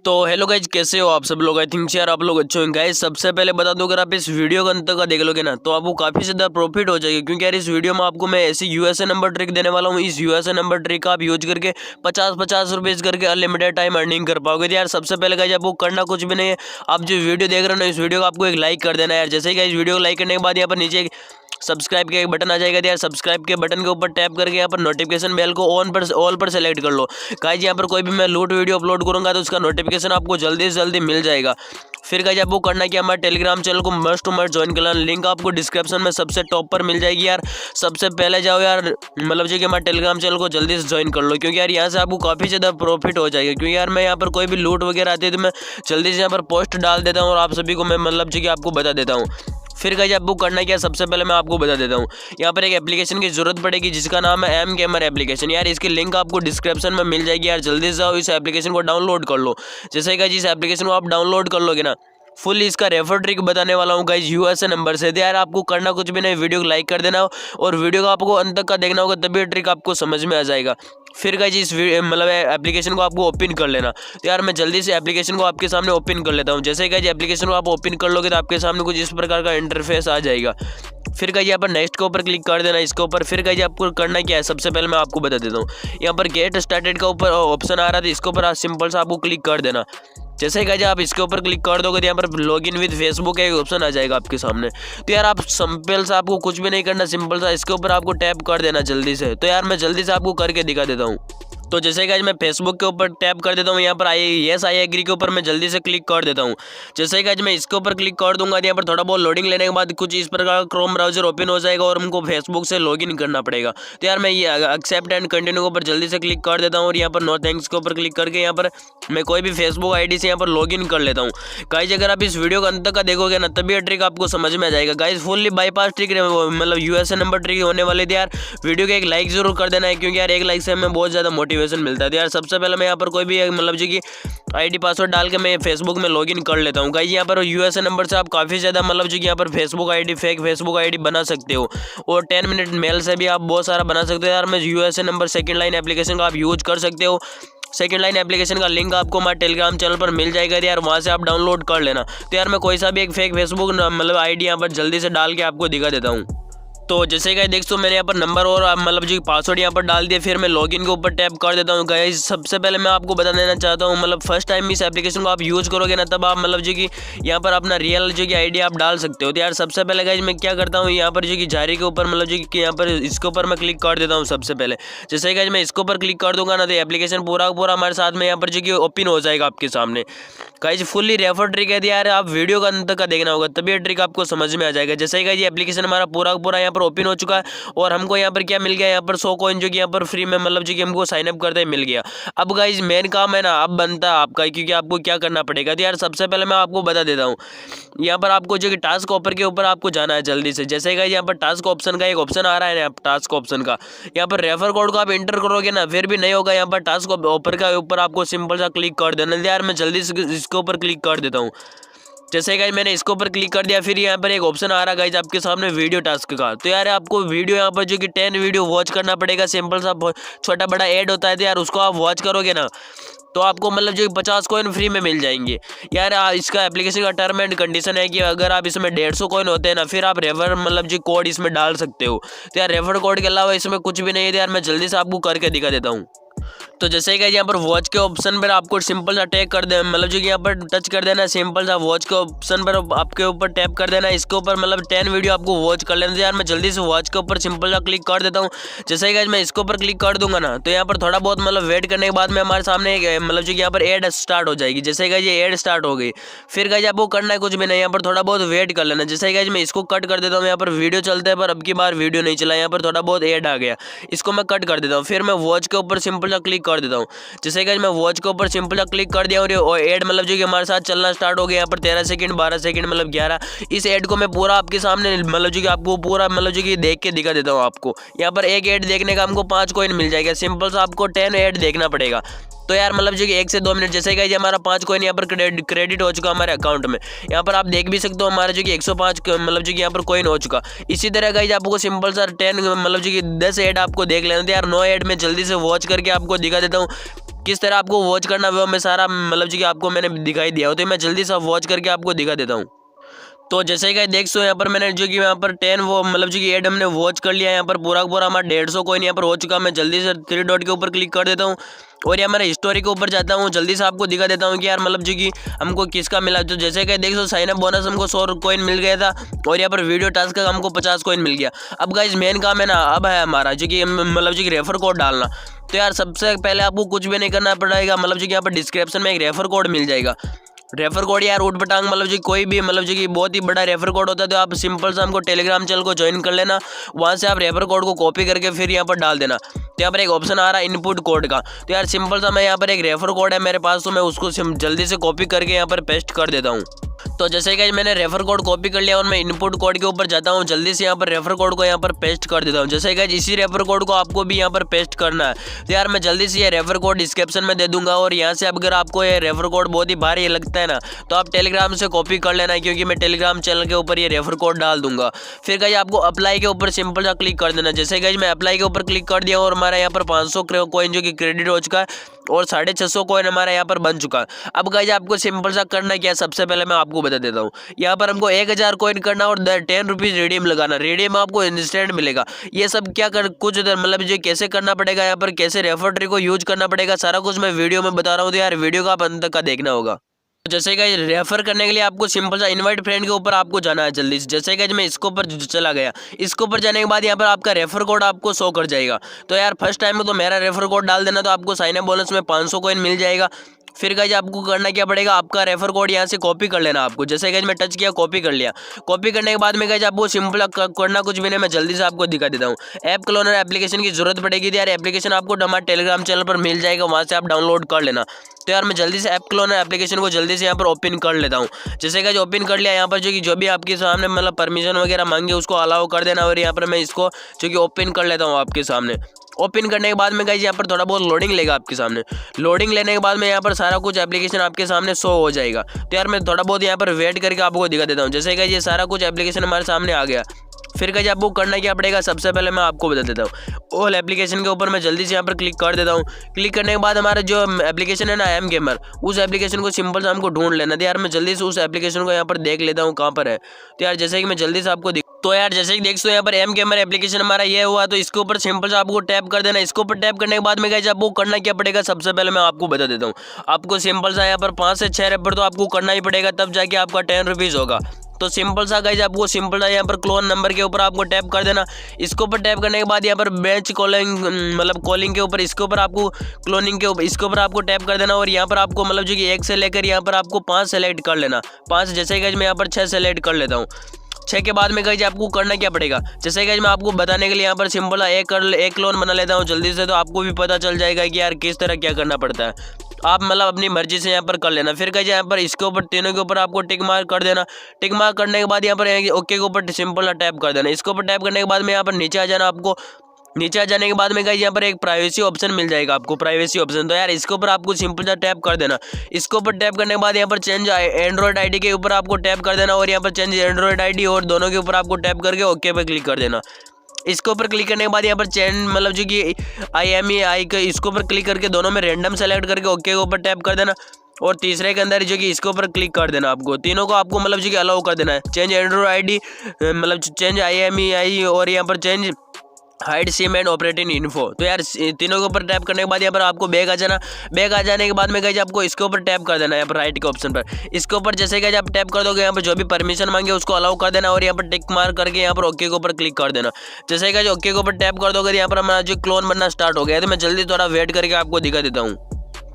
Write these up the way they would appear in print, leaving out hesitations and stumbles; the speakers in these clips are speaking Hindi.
तो हेलो गाइज, कैसे हो आप सब लोग। आई थिंक यार आप लोग अच्छे होंगे गाइज। सबसे पहले बता दूं, अगर आप इस वीडियो को अंत तक देख लोगे ना तो आपको काफी ज्यादा प्रॉफिट हो जाएगा, क्योंकि यार इस वीडियो में आपको मैं ऐसी यूएसए नंबर ट्रिक देने वाला हूँ। इस यूएसए नंबर ट्रिक का आप यूज करके 50-50 रुपीज करके अनलिमिटेड टाइम अर्निंग कर पाओगे। तो यार सबसे पहले गाइज आपको करना कुछ भी नहीं है, आप जो वीडियो देख रहे हो ना इस वीडियो को आपको एक लाइक कर देना है यार। जैसे ही गाइज वीडियो को लाइक करने के बाद यहाँ पर नीचे सब्सक्राइब का एक बटन आ जाएगा। तो यार सब्सक्राइब के बटन के ऊपर टैप करके यहाँ पर नोटिफिकेशन बेल को ऑल पर सेलेक्ट कर लो। गाइज यहाँ पर कोई भी मैं लूट वीडियो अपलोड करूंगा तो उसका नोटिफिकेशन आपको जल्दी से जल्दी मिल जाएगा। फिर गाइज आपको करना है कि हमारे टेलीग्राम चैनल को मस्ट टू मस्ट ज्वाइन कर लेना। लिंक आपको डिस्क्रिप्शन में सबसे टॉप पर मिल जाएगी यार। सबसे पहले जाओ यार, मतलब जो कि हमारे टेलीग्राम चैनल को जल्दी से ज्वाइन कर लो, क्योंकि यार यहाँ से आपको काफ़ी ज़्यादा प्रॉफिट हो जाएगा। क्योंकि यार मैं यहाँ पर कोई भी लूट वगैरह आती है तो मैं जल्दी से यहाँ पर पोस्ट डाल देता हूँ और आप सभी को मैं मतलब जो कि आपको बता देता हूँ। फिर गाइज आपको करना क्या, सबसे पहले मैं आपको बता देता हूँ। यहाँ पर एक एप्लीकेशन की जरूरत पड़ेगी जिसका नाम है mgamer एप्लीकेशन। यार इसकी लिंक आपको डिस्क्रिप्शन में मिल जाएगी यार। जल्दी से जाओ इस एप्लीकेशन को डाउनलोड कर लो। जैसे गाइज इस एप्लीकेशन को आप डाउनलोड कर लोगे ना, फुल इसका रेफर ट्रिक बताने वाला हूँ गाइज यूएसए नंबर से। तो यार आपको करना कुछ भी नहीं, वीडियो को लाइक कर देना और वीडियो को आपको अंत तक का देखना होगा, तभी ट्रिक आपको समझ में आ जाएगा। फिर गाइज इस मतलब एप्लीकेशन को आपको ओपन कर लेना। तो यार मैं जल्दी से एप्लीकेशन को आपके सामने ओपन कर लेता हूँ। जैसे गाइज एप्लीकेशन को आप ओपन कर लोगे तो आपके सामने कुछ इस प्रकार का इंटरफेस आ जाएगा। फिर गाइज यहाँ पर नेक्स्ट के ऊपर क्लिक कर देना, इसके ऊपर। फिर गाइज आपको करना क्या है, सबसे पहले मैं आपको बता देता हूँ। यहाँ पर गेट स्टार्टेड का ऊपर ऑप्शन आ रहा था, इसके ऊपर आप सिंपल सा आपको क्लिक कर देना। जैसे ही गाइज आप इसके ऊपर क्लिक कर दोगे तो यहाँ पर लॉगिन विद फेसबुक का एक ऑप्शन आ जाएगा आपके सामने। तो यार आप सिंपल सा आपको कुछ भी नहीं करना, सिंपल सा इसके ऊपर आपको टैप कर देना जल्दी से। तो यार मैं जल्दी से आपको करके दिखा देता हूँ। तो जैसे गाइज मैं फेसबुक के ऊपर टैप कर देता हूँ, यहाँ पर आई एग्री के ऊपर मैं जल्दी से क्लिक कर देता हूँ। जैसे गाइज मैं इसके ऊपर क्लिक कर दूंगा तो यहाँ पर थोड़ा बहुत लोडिंग लेने के बाद कुछ इस प्रकार क्रोम ब्राउजर ओपन हो जाएगा और हमको फेसबुक से लॉगिन करना पड़ेगा। तो यार मैं ये एक्सेप्ट एंड कंटिन्यू के ऊपर जल्दी से क्लिक कर देता हूँ और यहाँ पर नो थैंक्स के ऊपर क्लिक करके यहाँ पर मैं कोई भी फेसबुक आईडी से यहाँ पर लॉगिन कर लेता हूँ। गाइज अगर आप इस वीडियो को अंत तक का देखोगे ना तभी ये ट्रिक आपको समझ में आ जाएगा। गाइज फुल्ली बाईपास ट्रिक मतलब यूएसए नंबर ट्रिक होने वाले थे यार। वीडियो को एक लाइक जरूर कर देना है, क्योंकि यार एक लाइक से हमें बहुत ज़्यादा मोटिवेशन मिलता है। तो यार सबसे पहले मैं यहाँ पर कोई भी मतलब जो कि आईडी पासवर्ड डाल के मैं फेसबुक में लॉगिन कर लेता हूँ। गाइज यहाँ पर यूएसए नंबर से आप काफ़ी ज़्यादा मतलब जो कि यहाँ पर Facebook ID fake Facebook ID बना सकते हो और 10 मिनट मेल से भी आप बहुत सारा बना सकते हो। यार मैं USA number second line application का आप यूज कर सकते हो। सेकंड लाइन एप्लीकेशन का लिंक आपको हमारे टेलीग्राम चैनल पर मिल जाएगा यार, वहाँ से आप डाउनलोड कर लेना। तो यार मैं कोई सा भी एक फेक फेसबुक मतलब आईडी यहाँ पर जल्दी से डाल के आपको दिखा देता हूँ। तो जैसे गाइस देख तो मैंने यहाँ पर नंबर और मतलब जो पासवर्ड यहाँ पर डाल दिया। फिर मैं लॉगिन के ऊपर टैप कर देता हूँ। गाइस सबसे पहले मैं आपको बता देना चाहता हूँ, मतलब फर्स्ट टाइम इस एप्लीकेशन को आप यूज़ करोगे ना तब आप मतलब जो कि यहाँ पर अपना रियल जो कि आईडी आप डाल सकते हो। तो यार सबसे पहले गाइस मैं क्या करता हूँ, यहाँ पर जो कि जारी के ऊपर मतलब जो कि यहाँ पर इसके ऊपर मैं क्लिक कर देता हूँ सबसे पहले। जैसे गाइस मैं इसके ऊपर क्लिक कर दूंगा ना तो एप्लीकेशन पूरा हमारे साथ में यहाँ पर जो कि ओपन हो जाएगा आपके सामने। गाइस फुल्ली रेफर ट्रिक है यार, आप वीडियो का अंत का देखना होगा तभी ये ट्रिक आपको समझ में आ जाएगा। जैसे ही गाइस ये एप्लीकेशन हमारा पूरा यहाँ पर ओपन हो चुका है और हमको यहाँ पर क्या मिल गया, यहाँ पर 100 कॉइन जो कि यहाँ पर फ्री में मतलब जो कि हमको साइन अप करते मिल गया। अब गाइस मेन काम है ना अब बनता है आपका, क्योंकि आपको क्या करना पड़ेगा। तो यार सबसे पहले मैं आपको बता देता हूँ, यहाँ पर आपको जो कि टास्क ऑफर के ऊपर आपको जाना है जल्दी से। जैसे गाइस यहाँ पर टास्क ऑप्शन का एक ऑप्शन आ रहा है ना, टास्क ऑप्शन का यहाँ पर रेफर कोड को आप एंटर करोगे ना फिर भी नहीं होगा। यहाँ पर टास्क ऑफर का ऊपर आपको सिंपल सा क्लिक कर देना। यार मैं जल्दी से इसके ऊपर क्लिक कर देता हूँ। जैसे गाइस मैंने इसके ऊपर क्लिक कर दिया, फिर यहाँ पर एक ऑप्शन आ रहा है गाइस आपके सामने वीडियो टास्क का। तो यार आपको वीडियो यहाँ पर जो कि 10 वीडियो वॉच करना पड़ेगा। सिंपल सा छोटा बड़ा ऐड होता है, तो यार उसको आप वॉच करोगे ना तो आपको मतलब जो 50 कॉइन फ्री में मिल जाएंगे। यार इसका एप्लीकेशन का टर्म एंड कंडीशन है कि अगर आप इसमें 150 कॉइन होते हैं ना फिर आप रेफर मतलब जो कोड इसमें डाल सकते हो। तो यार रेफर कोड के अलावा इसमें कुछ भी नहीं है। यार मैं जल्दी से आपको करके दिखा देता हूँ। तो जैसे ही यहाँ पर वॉच के ऑप्शन पर आपको सिंपल सा टैग कर देना, मतलब जो कि यहाँ पर टच कर देना। सिंपल सा वॉच के ऑप्शन पर आपके ऊपर टैप कर देना, इसके ऊपर मतलब 10 वीडियो आपको वॉच कर लेना। यार मैं जल्दी से वॉच के ऊपर सिंपल सा क्लिक कर देता हूँ। जैसे ही मैं इसके ऊपर क्लिक कर दूंगा ना तो यहाँ पर थोड़ा बहुत मतलब वेट करने के बाद में हमारे सामने मतलब जो कि यहाँ पर एड स्टार्ट हो जाएगी। जैसे ये एड स्टार्ट हो गई फिर गाइस आपको करना है कुछ भी नहीं, यहाँ पर थोड़ा बहुत वेट कर लेना। जैसे गाइस मैं इसको कट कर देता हूँ, यहाँ पर वीडियो चलता है पर अब की बार वीडियो नहीं चला, यहाँ पर थोड़ा बहुत एड आ गया, इसको मैं कट कर देता हूँ। फिर मैं वॉच के ऊपर सिंपल सा क्लिक कर देता हूँ। जैसे कि मैं वॉच के ऊपर सिंपल क्लिक कर दिया और एड मतलब जो कि हमारे साथ चलना स्टार्ट हो गया। यहाँ पर 13 सेकंड 12 सेकंड मतलब 11। इस एड को मैं पूरा आपके सामने मतलब जो कि आपको पूरा मतलब जो कि देख के दिखा देता हूँ आपको। यहाँ पर एक एड देखने का हमको 5 कॉइन मिल जाएगा। सिंपल सा आपको 10 एड देखना पड़ेगा। तो यार मतलब जो कि 1 से 2 मिनट। जैसे कि हमारा 5 कॉइन यहाँ पर क्रेडिट हो चुका हमारे अकाउंट में। यहाँ पर आप देख भी सकते हो हमारा जो कि 105 मतलब जो कि यहाँ पर कॉइन हो चुका। इसी तरह गाइस आपको सिंपल सा 10 मतलब जो कि 10 ऐड आपको देख लेना था। यार 9 ऐड में जल्दी से वॉच करके आपको दिखा देता हूँ। किस तरह आपको वॉच करना है वो मैं सारा मतलब जी कि आपको मैंने दिखाई दिया हो। तो मैं जल्दी से वॉच करके आपको दिखा देता हूँ। तो जैसे कि देख सो यहाँ पर मैंने जो कि यहाँ पर 10 वो मतलब जो कि एड हमने वॉच कर लिया। यहाँ पर पूरा का पूरा हमारा 150 कॉइन यहाँ पर हो चुका। मैं जल्दी से 3 डॉट के ऊपर क्लिक कर देता हूँ और यहाँ मेरा हिस्टोरी के ऊपर जाता हूँ। जल्दी से आपको दिखा देता हूँ कि यार मतलब जो कि हमको किसका मिला। तो जैसे कि देख सो साइन अप बोनस हमको 100 कॉइन मिल गया था और यहाँ पर वीडियो टास्क का हमको 50 कॉइन मिल गया। अब गाइस मेन काम है ना अब है हमारा जो कि मतलब जो कि रेफर कोड डालना। तो यार सबसे पहले आपको कुछ भी नहीं करना पड़ेगा। मतलब जो कि यहाँ पर डिस्क्रिप्शन में एक रेफर कोड मिल जाएगा। रेफर कोड यार उठ पटांग मतलब जी कोई भी मतलब जी कि बहुत ही बड़ा रेफर कोड होता है। तो आप सिंपल से हमको टेलीग्राम चैनल को ज्वाइन कर लेना। वहाँ से आप रेफर कोड को कॉपी करके फिर यहाँ पर डाल देना। तो यहाँ पर एक ऑप्शन आ रहा है इनपुट कोड का। तो यार सिंपल सा मैं यहाँ पर एक रेफर कोड है मेरे पास, तो मैं उसको जल्दी से कॉपी करके यहाँ पर पेस्ट कर देता हूँ। तो जैसे कि मैंने रेफर कोड कॉपी कर लिया और मैं इनपुट कोड के ऊपर जाता हूँ। जल्दी से यहाँ पर रेफर कोड को यहाँ पर पेस्ट कर देता हूँ। जैसे कि इसी रेफर कोड को आपको भी यहाँ पर पेस्ट करना है। तो यार मैं जल्दी से ये रेफर कोड डिस्क्रिप्शन में दे दूंगा और यहाँ से अगर आपको ये रेफर कोड बहुत ही भारी लगता है ना तो आप टेलीग्राम से कॉपी कर लेना, क्योंकि मैं टेलीग्राम चैनल के ऊपर ये रेफर कोड डाल दूंगा। फिर गाइस आपको अप्लाई के ऊपर सिंपल सा क्लिक कर देना। जैसे गाइस मैं अप्लाई के ऊपर क्लिक कर दिया और हमारा यहाँ पर 500 कॉइन जो कि क्रेडिट हो चुका है और 650 कॉइन हमारा यहाँ पर बन चुका है। अब गाइस आपको सिंपल सा करना क्या है, सबसे पहले मैं आपको बता देता हूँ। यहाँ पर हमको 1000 कॉइन करना और 10 रुपीज़ रिडीम लगाना। रिडीम आपको इंस्टेंट मिलेगा। ये सब क्या कर कुछ मतलब जो कैसे करना पड़ेगा, यहाँ पर कैसे रेफर ट्री को यूज करना पड़ेगा, सारा कुछ मैं वीडियो में बता रहा हूँ। तो यार वीडियो का आप अंत तक का देखना होगा। जैसे कि रेफर करने के लिए आपको सिंपल सा इनवाइट फ्रेंड के ऊपर आपको जाना है जल्दी से। जैसे कि मैं इसके ऊपर चला गया, इसके ऊपर जाने के बाद यहाँ पर आपका रेफर कोड आपको शो कर जाएगा। तो यार फर्स्ट टाइम में तो मेरा रेफर कोड डाल देना, तो आपको साइन अप बोनस में 500 कॉइन मिल जाएगा। फिर गाइज आपको करना क्या पड़ेगा, आपका रेफर कोड यहाँ से कॉपी कर लेना आपको। जैसे गाइज मैं टच किया, कॉपी कर लिया। कॉपी करने के बाद में गाइज आपको सिंपल करना कुछ भी नहीं, मैं जल्दी से आपको दिखा देता हूँ। ऐप क्लोनर एप्लीकेशन की जरूरत पड़ेगी। तो यार एप्लीकेशन आपको हमारे टेलीग्राम चैनल पर मिल जाएगा, वहाँ से आप डाउनलोड कर लेना। तो यार मैं जल्दी से ऐप क्लोनर एप्लीकेशन को जल्दी से यहाँ पर ओपन कर लेता हूँ। जैसे गाइज ओपन कर लिया, यहाँ पर जो भी आपके सामने मतलब परमिशन वगैरह मांगे उसको अलाउ कर देना। और यहाँ पर मैं इसको जो कि ओपन कर लेता हूँ आपके सामने। ओपन करने के बाद में गाइज यहाँ पर थोड़ा बहुत लोडिंग लेगा आपके सामने। लोडिंग लेने के बाद में यहाँ पर सारा कुछ एप्लीकेशन आपके सामने शो हो जाएगा। तो यार मैं थोड़ा बहुत यहाँ पर वेट करके आपको दिखा देता हूँ। जैसे गाइज ये सारा कुछ एप्लीकेशन हमारे सामने आ गया। फिर गाइज आपको करना क्या पड़ेगा, सबसे पहले मैं आपको बता देता हूँ। ऑल एप्लीकेशन के ऊपर मैं जल्दी से यहाँ पर क्लिक कर देता हूँ। क्लिक करने के बाद हमारा जो एप्लीकेशन है ना mgamer, उस एप्लीकेशन को सिंपल से हमको ढूंढ लेना। तो यार मैं जल्दी से उस एप्लीकेशन को यहाँ पर देख लेता हूँ कहाँ पर है। तो यार जैसे कि मैं जल्दी से आपको तो यार जैसे कि देख सो यहाँ पर mgamer एप्लीकेशन हमारा ये हुआ। तो इसके ऊपर सिंपल से आपको टैप कर देना। इसके ऊपर टैप करने के बाद में गाइस आपको करना क्या पड़ेगा, सबसे पहले मैं आपको बता देता हूँ। आपको सिंपल सा यहाँ पर 5 से 6 रेफर तो आपको करना ही पड़ेगा, तब जाके आपका 10 रुपीज़ होगा। तो सिंपल सा गाइस आपको सिंपल सा यहाँ पर क्लोन नंबर के ऊपर आपको टैप कर देना। इसके ऊपर टैप करने के बाद यहाँ पर बेंच कॉलिंग मतलब कॉलिंग के ऊपर इसके ऊपर आपको क्लोनिंग के ऊपर इसके ऊपर आपको टैप कर देना। और यहाँ पर आपको मतलब जो कि 1 से लेकर यहाँ पर आपको 5 सेलेक्ट कर लेना। 5 जैसे गाइस मैं यहाँ पर 6 सेलेक्ट कर लेता हूँ। 6 के बाद में गाइस आपको करना क्या पड़ेगा, जैसे गाइस मैं आपको बताने के लिए यहाँ पर सिंपल एक क्लोन बना लेता हूँ जल्दी से। तो आपको भी पता चल जाएगा कि यार किस तरह क्या करना पड़ता है। आप मतलब अपनी मर्जी से यहाँ पर कर लेना। फिर गाइस यहाँ पर इसके ऊपर तीनों के ऊपर आपको टिक मार्क कर देना। टिक मार्क करने के बाद यहाँ पर ओके के ऊपर सिंपल टैप कर देना। इसके ऊपर टैप करने के बाद में यहाँ पर नीचे आ जाना। आपको नीचे आ जाने के बाद में गाइस यहाँ पर एक प्राइवेसी ऑप्शन मिल जाएगा आपको, प्राइवेसी ऑप्शन। तो यार इसके ऊपर आपको सिंपल सा टैप कर देना। इसके ऊपर टैप करने के बाद यहाँ पर चेंज एंड्रॉइड आईडी के ऊपर आपको टैप कर देना। और यहाँ पर चेंज एंड्रॉइड आईडी और दोनों के ऊपर आपको टैप करके ओके पे क्लिक कर देना। इसके ऊपर क्लिक करने के बाद यहाँ पर चेंज मतलब जो कि IMEI का इसके ऊपर क्लिक करके दोनों में रैंडम सेलेक्ट करके ओके के ऊपर टैप कर देना। और तीसरे के अंदर जो कि इसके ऊपर क्लिक कर देना। आपको तीनों को आपको मतलब जो कि अलाउ कर देना है। चेंज एंड्रॉइड आईडी मतलब चेंज IMEI और यहाँ पर change hide SIM and operating info. तो यार तीनों के ऊपर टैप करने के बाद यहाँ पर आपको बैग आ जाना। बैग आ जाने के बाद में गाइस आपको इसके ऊपर टैप कर देना, यहाँ पर राइट के ऑप्शन पर। इसके ऊपर जैसे गाइस आप टैप कर दोगे यहाँ पर जो भी परमिशन मांगे उसको अलाउ कर देना। और यहाँ पर टिक मार्क करके यहाँ पर ओके के ऊपर क्लिक कर देना। जैसे गाइस ओके के ऊपर टैप कर दोगे यहाँ पर हमारा जो क्लोन बनना स्टार्ट हो गया। तो मैं जल्दी थोड़ा वेट करके आपको दिखा देता हूँ।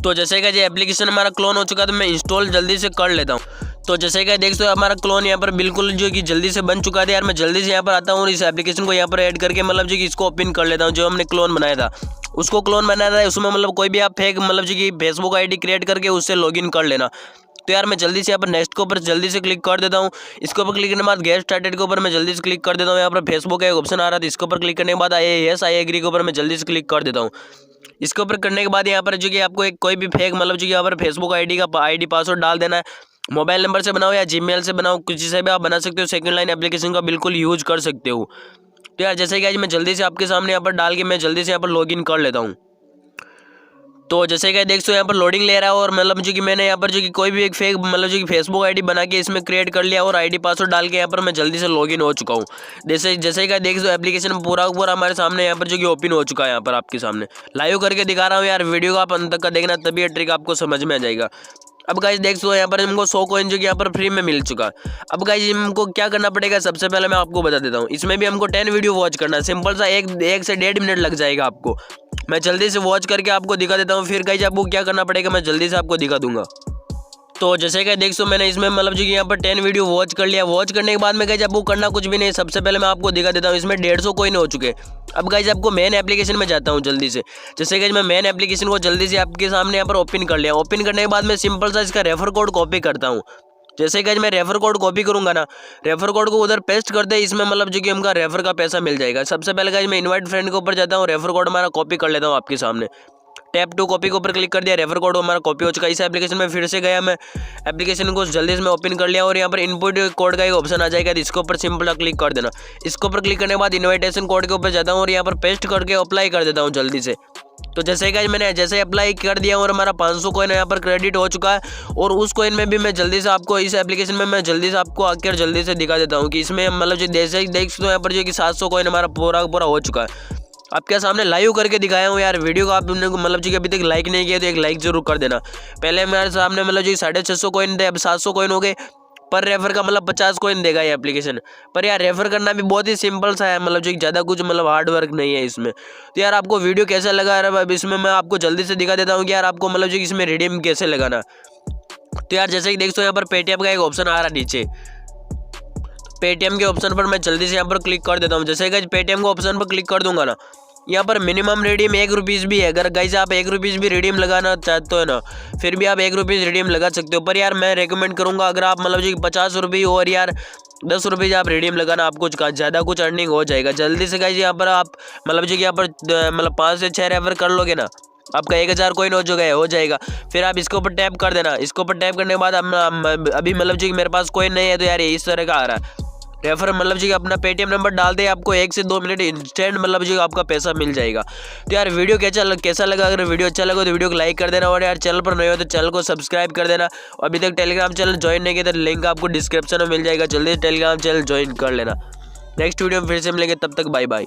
तो जैसे कि एप्लीकेशन हमारा क्लोन हो चुका है तो मैं इंस्टॉल जल्दी से कर लेता हूँ। तो जैसे कि देख सकते हो हमारा क्लोन यहाँ पर बिल्कुल जो कि जल्दी से बन चुका था। यार मैं जल्दी से यहाँ पर आता हूँ और इस एप्लीकेशन को यहाँ पर ऐड करके मतलब जो कि इसको ओपन कर लेता हूँ। जो हमने क्लोन बनाया था उसको क्लोन बनाया था, उसमें मतलब कोई भी आप फेक मतलब जो कि फेसबुक ID क्रिएट करके उससे लॉगिन कर लेना। तो यार मैं जल्दी से यहाँ पर नेक्स्ट के ऊपर जल्दी से क्लिक कर देता हूँ। इसके ऊपर क्लिक करने के बाद गेट स्टार्टेड के ऊपर मैं जल्दी से क्लिक कर देता हूँ। यहाँ पर फेसबुक का एक ऑप्शन आ रहा था, इसके ऊपर क्लिक करने के बाद आई एग्री के ऊपर मैं जल्दी से क्लिक कर देता हूँ। इसके ऊपर करने के बाद यहाँ पर जो कि आपको एक कोई भी फेक मतलब जो कि यहाँ पर फेसबुक ID का ID पासवर्ड डाल देना है। मोबाइल नंबर से बनाओ या जीमेल से बनाओ, किसी से भी आप बना सकते हो। सेकंड लाइन एप्लीकेशन का बिल्कुल यूज कर सकते हो। तो यार जैसे कि आज मैं जल्दी से आपके सामने यहाँ पर डाल के मैं जल्दी से यहाँ पर लॉगिन कर लेता हूँ। तो जैसे कि देख सकते हो यहाँ पर लोडिंग ले रहा है और मतलब जो कि मैंने यहाँ पर जो कि कोई भी एक फेक मतलब जो कि फेसबुक आईडी बना के इसमें क्रिएट कर लिया और आईडी पासवर्ड डाल के यहाँ पर मैं जल्दी से लॉगिन हो चुका हूँ। जैसे कि देख सकते हो एप्लीकेशन पूरा पूरा हमारे सामने यहाँ पर जो कि ओपन हो चुका है। यहाँ पर आपके सामने लाइव करके दिखा रहा हूँ यार, वीडियो को आप अंत तक का देखना तभी ये ट्रिक आपको समझ में आ जाएगा। अब गाइस देख सो यहाँ पर हमको 100 कॉइन जो कि यहाँ पर फ्री में मिल चुका। अब गाइस हमको क्या करना पड़ेगा, सबसे पहले मैं आपको बता देता हूँ। इसमें भी हमको 10 वीडियो वॉच करना है, सिंपल सा एक से 1.5 मिनट लग जाएगा आपको। मैं जल्दी से वॉच करके आपको दिखा देता हूँ, फिर गाइस आपको क्या करना पड़ेगा मैं जल्दी से आपको दिखा दूंगा। तो जैसे कि देख सो मैंने इसमें मतलब जो कि यहाँ पर 10 वीडियो वॉच कर लिया। वॉच करने के बाद में गाइस आपको करना कुछ भी नहीं, सबसे पहले मैं आपको दिखा देता हूँ। इसमें 150 कॉइन हो चुके। अब गाइस आपको मेन एप्लीकेशन में जाता हूँ जल्दी से। जैसे कि मैं मेन एप्लीकेशन को जल्दी से आपके सामने यहाँ पर ओपन कर लिया। ओपन करने के बाद मैं सिंपल सा इसका रेफर कोड कॉपी करता हूँ। जैसे कि मैं रेफर कोड कॉपी करूंगा ना, रेफर कोड को उधर पेस्ट कर दे, इसमें मतलब जो कि हमका रेफर का पैसा मिल जाएगा। सबसे पहले गाइस मैं इनवाइट फ्रेंड के ऊपर जाता हूँ, रेफर कोड हमारा कॉपी कर लेता हूँ आपके सामने। टैप टू कॉपी के ऊपर क्लिक कर दिया, रेफर कोड हमारा कॉपी हो चुका है। इस एप्लीकेशन में फिर से गया मैं, एप्लीकेशन को जल्दी से मैं ओपन कर लिया और यहाँ पर इनपुट कोड का एक ऑप्शन आ जाएगा, इसके ऊपर सिंपल क्लिक कर देना। इसके ऊपर क्लिक करने के बाद इनविटेशन कोड के ऊपर जाता हूँ और यहाँ पर पेस्ट करके अप्लाई कर देता हूँ जल्दी से। तो जैसे कि मैंने जैसे अप्लाई कर दिया और हमारा 500 कॉइन यहाँ पर क्रेडिट हो चुका है। और उस कॉइन में भी मैं जल्दी से आपको इस एप्लीकेशन में मैं जल्दी से आपको आकर जल्दी से दिखा देता हूँ कि इसमें मतलब जो जैसे ही देख सकते हो यहाँ पर जो कि 700 कॉइन हमारा पूरा हो चुका है। आपके सामने लाइव करके दिखाया हूँ यार। वीडियो को आपने मतलब जो कि अभी तक लाइक नहीं किया तो एक लाइक जरूर कर देना। पहले मेरे सामने मतलब जो 650 कॉइन थे, अब 700 कॉइन हो गए। पर रेफर का मतलब 50 कॉइन देगा ये एप्लीकेशन। पर यार रेफर करना भी बहुत ही सिंपल सा है, मतलब जो ज़्यादा कुछ मतलब हार्ड वर्क नहीं है इसमें। तो यार आपको वीडियो कैसा लगा यार, अब इसमें मैं आपको जल्दी से दिखा देता हूँ कि यार आपको मतलब जो इसमें रिडीम कैसे लगाना। तो यार जैसे कि देख सो यहाँ पर पेटीएम का एक ऑप्शन आ रहा है नीचे, पेटीएम के ऑप्शन पर मैं जल्दी से यहाँ पर क्लिक कर देता हूँ। जैसे कि पेटीएम के ऑप्शन पर क्लिक कर दूंगा ना, यहाँ पर मिनिमम रिडीम 1 रुपीज़ भी है। अगर गाइस आप 1 रुपीज़ भी रिडीम लगाना चाहते हो ना, फिर भी आप 1 रुपीज़ रिडीम लगा सकते हो। पर यार मैं रेकमेंड करूँगा अगर आप मतलब जो 50 रुपये और यार 10 रुपये आप रिडीम लगाना, आपको ज़्यादा कुछ अर्निंग हो जाएगा जल्दी से। गाइस यहाँ पर आप मतलब जो कि यहाँ पर मतलब 5 से 6 रेफर कर लोगे ना, आपका 1000 कॉइन हो जाएगा। फिर आप इसके ऊपर टैप कर देना। इसके ऊपर टैप करने के बाद अभी मतलब जो मेरे पास कॉइन नहीं है तो यार इस तरह का आ रहा है रेफर, मतलब जी अपना पेटीएम नंबर डाल दे, आपको 1 से 2 मिनट इंस्टेंट मतलब जी आपका पैसा मिल जाएगा। तो यार वीडियो कैसा लगा, अगर वीडियो अच्छा लगा तो वीडियो को लाइक कर देना और यार चैनल पर नए हो तो चैनल को सब्सक्राइब कर देना। अभी तक टेलीग्राम चैनल ज्वाइन नहीं किया तो लिंक आपको डिस्क्रिप्शन में मिल जाएगा, जल्दी से टेलीग्राम चैनल ज्वाइन कर लेना। नेक्स्ट वीडियो में फिर से मिलेंगे, तब तक बाय बाय।